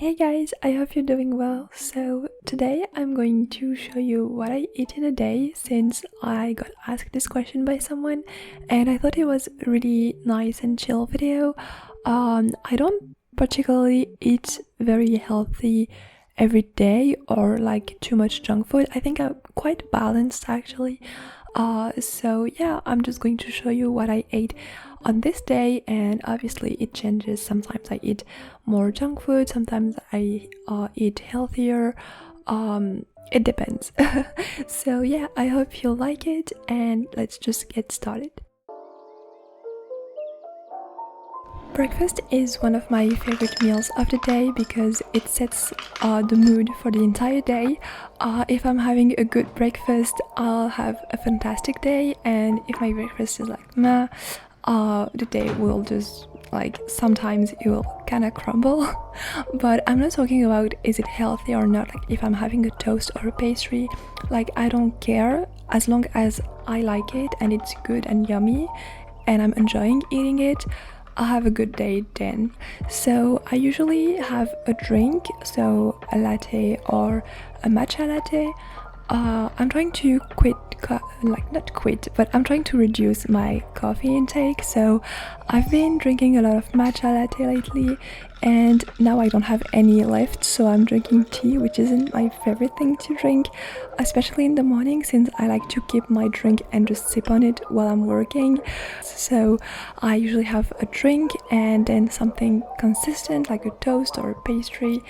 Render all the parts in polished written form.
Hey guys, I hope you're doing well. So today I'm going to show you what I eat in a day since I got asked this question by someone and I thought it was a really nice and chill video. I don't particularly eat very healthy every day or like too much junk food. I think I'm quite balanced actually. So yeah, I'm just going to show you what I ate on this day, and obviously it changes. Sometimes I eat more junk food, sometimes I eat healthier. It depends. So yeah, I hope you'll like it, and let's just get started. Breakfast is one of my favorite meals of the day because it sets the mood for the entire day. If I'm having a good breakfast, I'll have a fantastic day, and if my breakfast is like meh, the day will just like sometimes it will kind of crumble. But I'm not talking about is it healthy or not. Like if I'm having a toast or a pastry, like I don't care as long as I like it and it's good and yummy and I'm enjoying eating it. I'll have a good day then. So I usually have a drink, so a latte or a matcha latte. I'm trying to not quit, but I'm trying to reduce my coffee intake. So I've been drinking a lot of matcha latte lately, and now I don't have any left, so I'm drinking tea, which isn't my favorite thing to drink, especially in the morning, since I like to keep my drink and just sip on it while I'm working. So I usually have a drink and then something consistent like a toast or a pastry,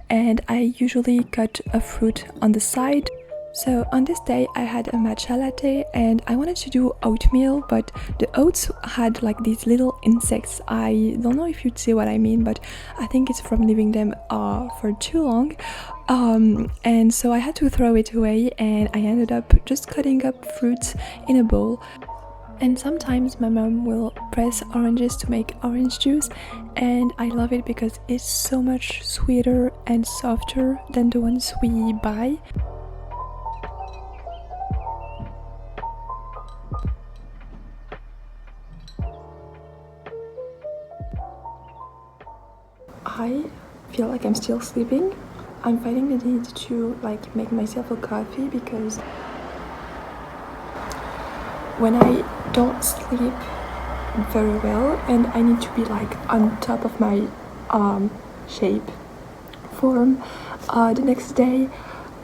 and I usually cut a fruit on the side. So on this day I had a matcha latte and I wanted to do oatmeal, but the oats had like these little insects. I don't know if you'd see what I mean, but I think it's from leaving them for too long. And so I had to throw it away, and I ended up just cutting up fruits in a bowl. And sometimes my mom will press oranges to make orange juice, and I love it because it's so much sweeter and softer than the ones we buy. I feel like I'm still sleeping. I'm finding the need to like make myself a coffee because when I don't sleep very well and I need to be like on top of my shape form the next day,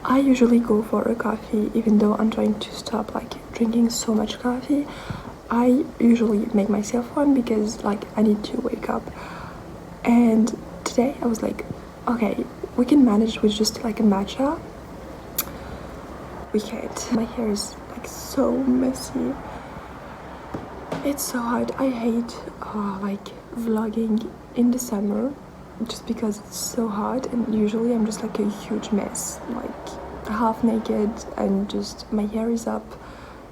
I usually go for a coffee. Even though I'm trying to stop like drinking so much coffee, I usually make myself one because like I need to wake up. And today I was like, okay, we can manage with just like a matcha. We can't. My hair is like so messy. It's so hot. I hate like vlogging in the summer just because it's so hot, and usually I'm just like a huge mess, like half naked, and just my hair is up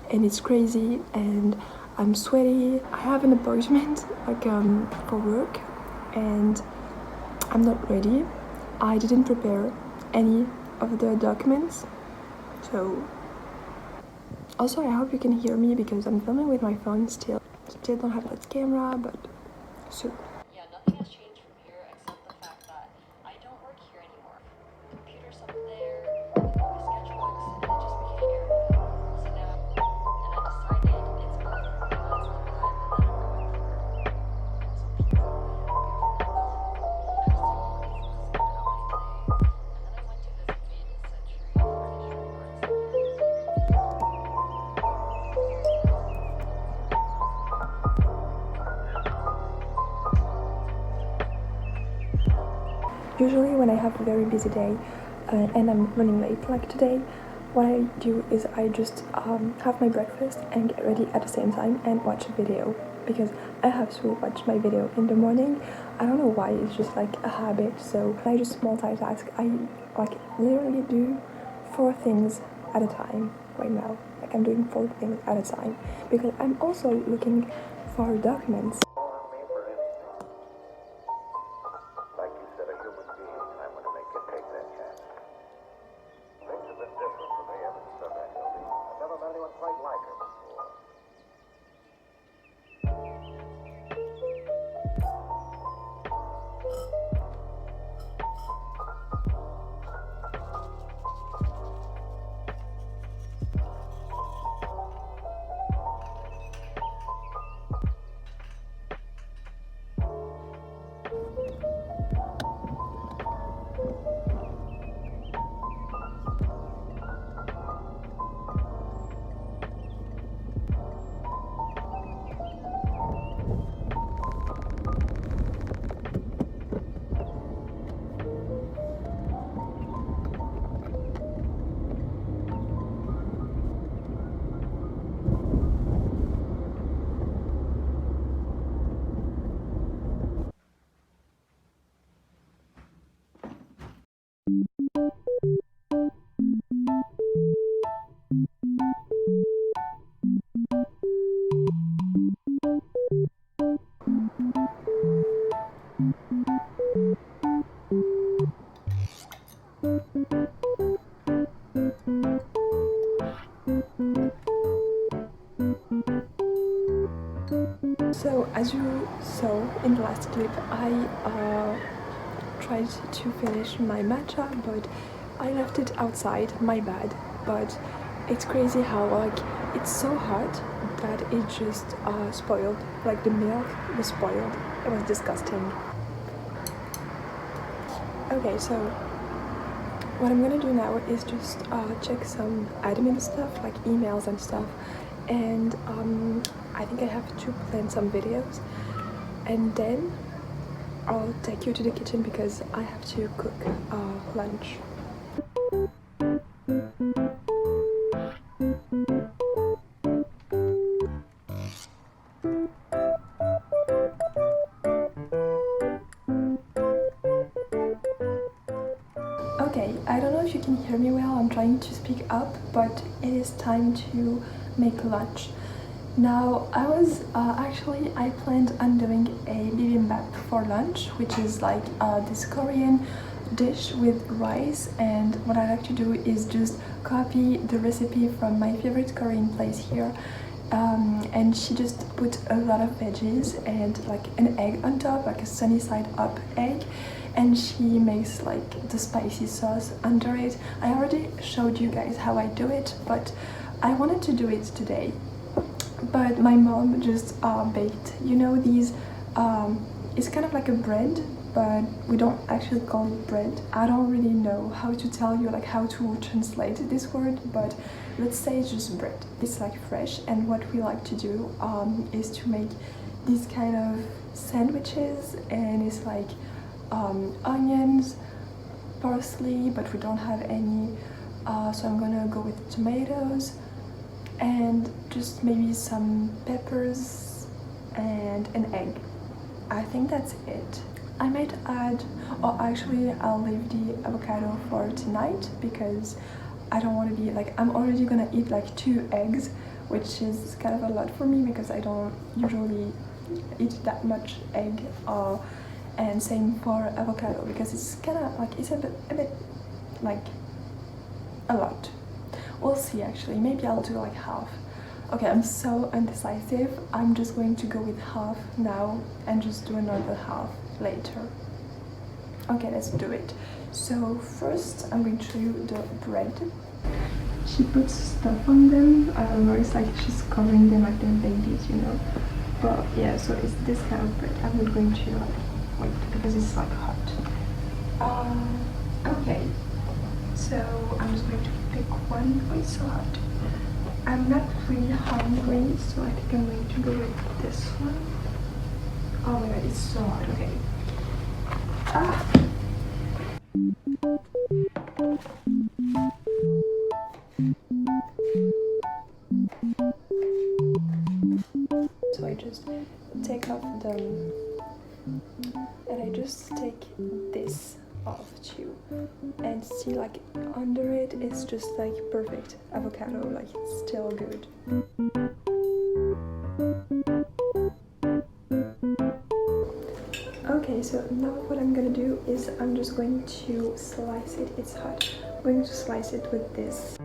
and it's crazy and I'm sweaty. I have an appointment like for work and I'm not ready. I didn't prepare any of the documents, so also I hope you can hear me because I'm filming with my phone still. Still don't have that camera, but soon. Yeah, nothing has changed from here except the fact that I don't work here anymore. The computer's up there, my sketchbooks, and it just became area. So now, and I decided it's both because of that, and then I went to work. Some people were happy for that. I was telling my business about how I today, and then I went to visit mid-century arts. Usually when I have a very busy day and I'm running late like today, what I do is I just have my breakfast and get ready at the same time and watch a video, because I have to watch my video in the morning. I don't know why, it's just like a habit. So I just multitask. I like literally do 4 things at a time right now. Like I'm doing 4 things at a time because I'm also looking for documents. Like you said, a human being, I'm going to make you take that chance. Things have been different for me ever since I met Hildy. I've never met anyone quite like her before. So as you saw in the last clip, I tried to finish my matcha, but I left it outside, my bad. But it's crazy how like it's so hot that it just spoiled. Like the milk was spoiled. It was disgusting. Okay, so what I'm gonna do now is just check some admin stuff like emails and stuff, and I think I have to plan some videos, and then I'll take you to the kitchen because I have to cook lunch. Okay, I don't know if you can hear me well, I'm trying to speak up, but it is time to make lunch. Now, I planned on doing a bibimbap for lunch, which is like this Korean dish with rice, and what I like to do is just copy the recipe from my favorite Korean place here. And she just put a lot of veggies and like an egg on top, like a sunny side up egg, and she makes like the spicy sauce under it. I already showed you guys how I do it, but I wanted to do it today. But my mom just baked, you know, these, it's kind of like a bread, but we don't actually call it bread. I don't really know how to tell you, like how to translate this word, but let's say it's just bread. It's like fresh, and what we like to do is to make these kind of sandwiches, and it's like onions, parsley, but we don't have any, so I'm gonna go with tomatoes, and just maybe some peppers and an egg. I think that's it. I might add, or actually I'll leave the avocado for tonight because I don't want to be like, I'm already gonna eat like 2 eggs, which is kind of a lot for me because I don't usually eat that much egg, and same for avocado because it's kind of like, it's a bit like a lot. We'll see actually, maybe I'll do like half. Okay, I'm so indecisive. I'm just going to go with half now and just do another half later. Okay, let's do it. So first I'm going to show you the bread. She puts stuff on them. I don't know, it's like she's covering them like they're babies, you know. But yeah, so it's this kind of bread. I'm not going to like wait because it's like hot. Okay, so I'm just going to pick one. Oh, it's so hot. I'm not really hungry, so I think I'm going to go with this one. Oh my god, it's so hot. Okay. So I just take off them, and I just take this off too, and see like under it it's just like perfect avocado, like it's still good. Okay, so now what I'm gonna do is I'm just going to slice it. It's hot. I'm going to slice it with this.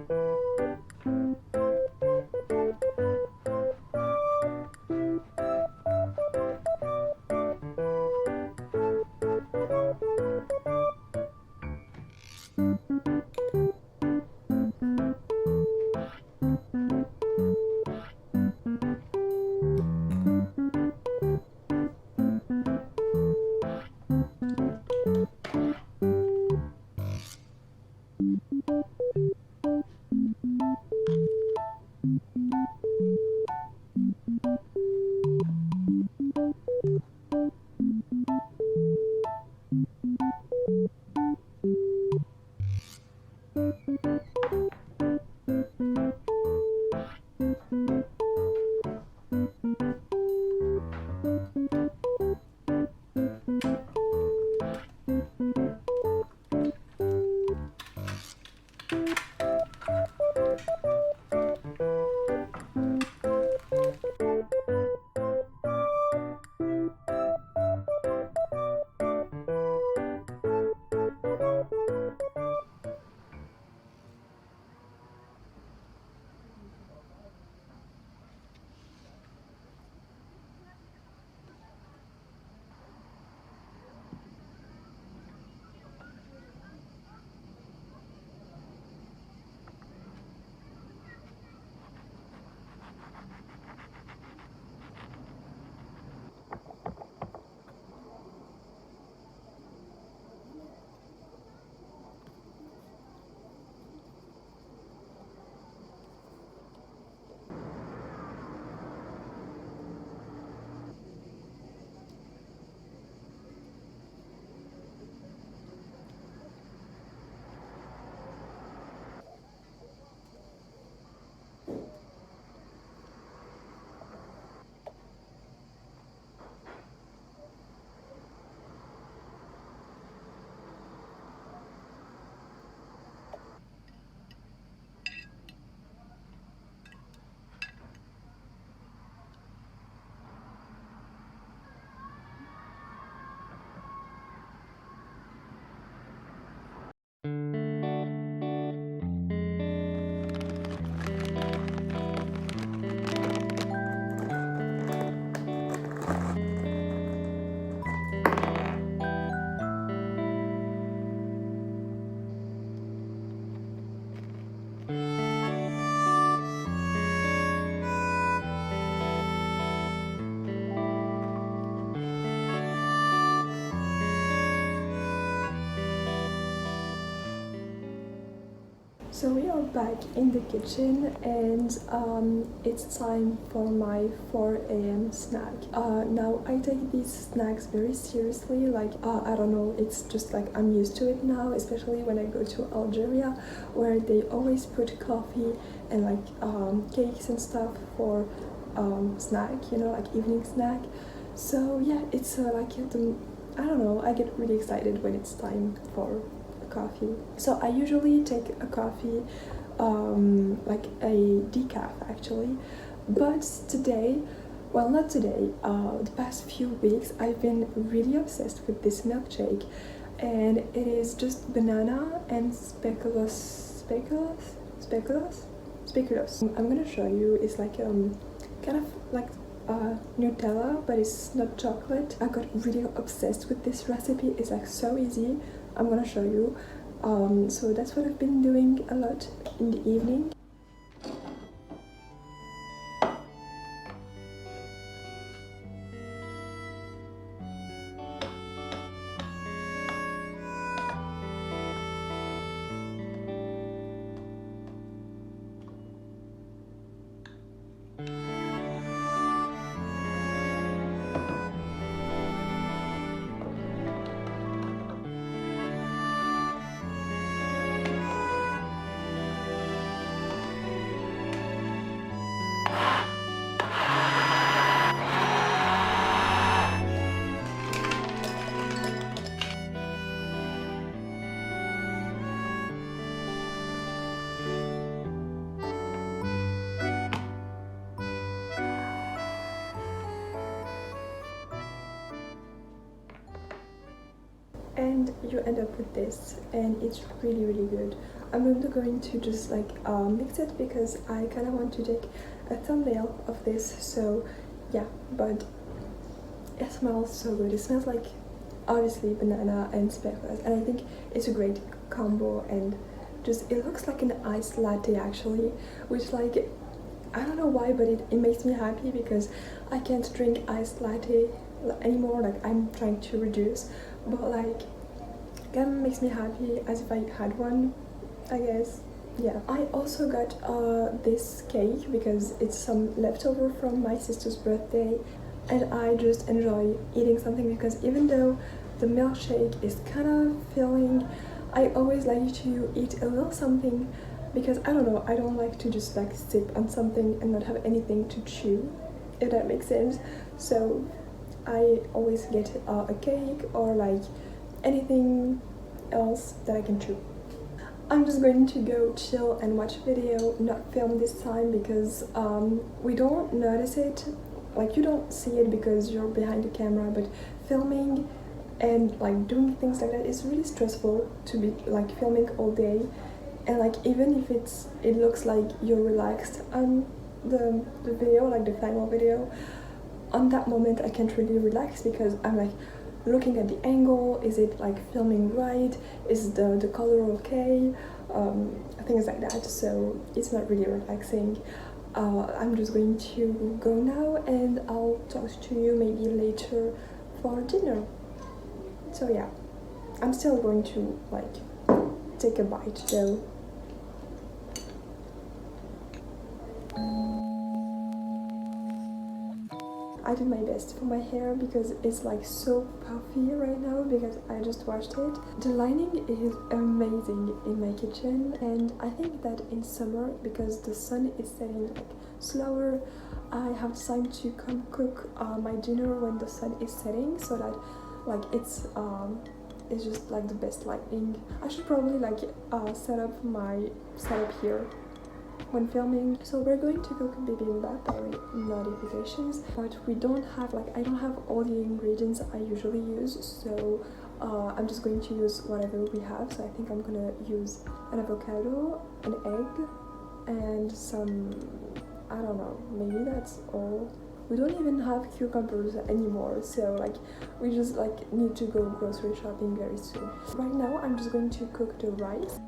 So we are back in the kitchen and it's time for my 4 a.m. snack. Now I take these snacks very seriously, like I don't know, it's just like I'm used to it now, especially when I go to Algeria where they always put coffee and like cakes and stuff for snack, you know, like evening snack. So yeah, it's like I don't know, I get really excited when it's time for coffee. So I usually take a coffee, like a decaf actually, but today, well not today, the past few weeks I've been really obsessed with this milkshake, and it is just banana and speculoos. I'm gonna show you. It's like kind of like Nutella, but it's not chocolate. I got really obsessed with this recipe. It's like so easy. I'm gonna show you. So that's what I've been doing a lot in the evening. And you end up with this, and it's really good. I'm not going to just like mix it because I kind of want to take a thumbnail of this, so yeah, but it smells so good. It smells like obviously banana and speculoos, and I think it's a great combo, and just it looks like an iced latte actually, which like I don't know why, but it makes me happy because I can't drink iced latte anymore. Like I'm trying to reduce, but like kind of makes me happy as if I had one, I guess. Yeah, I also got this cake because it's some leftover from my sister's birthday, and I just enjoy eating something because even though the milkshake is kind of filling, I always like to eat a little something because I don't know, I don't like to just like sip on something and not have anything to chew, if that makes sense. So I always get a cake or like anything else that I can chew. I'm just going to go chill and watch video, not film this time because we don't notice it, like you don't see it because you're behind the camera, but filming and like doing things like that is really stressful to be like filming all day, and like even if it looks like you're relaxed on the video, like the final video, on that moment I can't really relax because I'm like looking at the angle, is it like filming right, is the color okay, things like that, so it's not really relaxing. I'm just going to go now and I'll talk to you maybe later for dinner. So yeah, I'm still going to like take a bite though. I did my best for my hair because it's like so puffy right now because I just washed it. The lighting is amazing in my kitchen, and I think that in summer, because the sun is setting like slower, I have time to come cook my dinner when the sun is setting, so that like it's just like the best lighting. I should probably like set up my setup here when filming. So we're going to cook bibimbap by notifications, but we don't have like, I don't have all the ingredients I usually use, so I'm just going to use whatever we have. So I think I'm gonna use an avocado, an egg, and some, I don't know, maybe that's all. We don't even have cucumbers anymore, so like we just like need to go grocery shopping very soon. Right now I'm just going to cook the rice.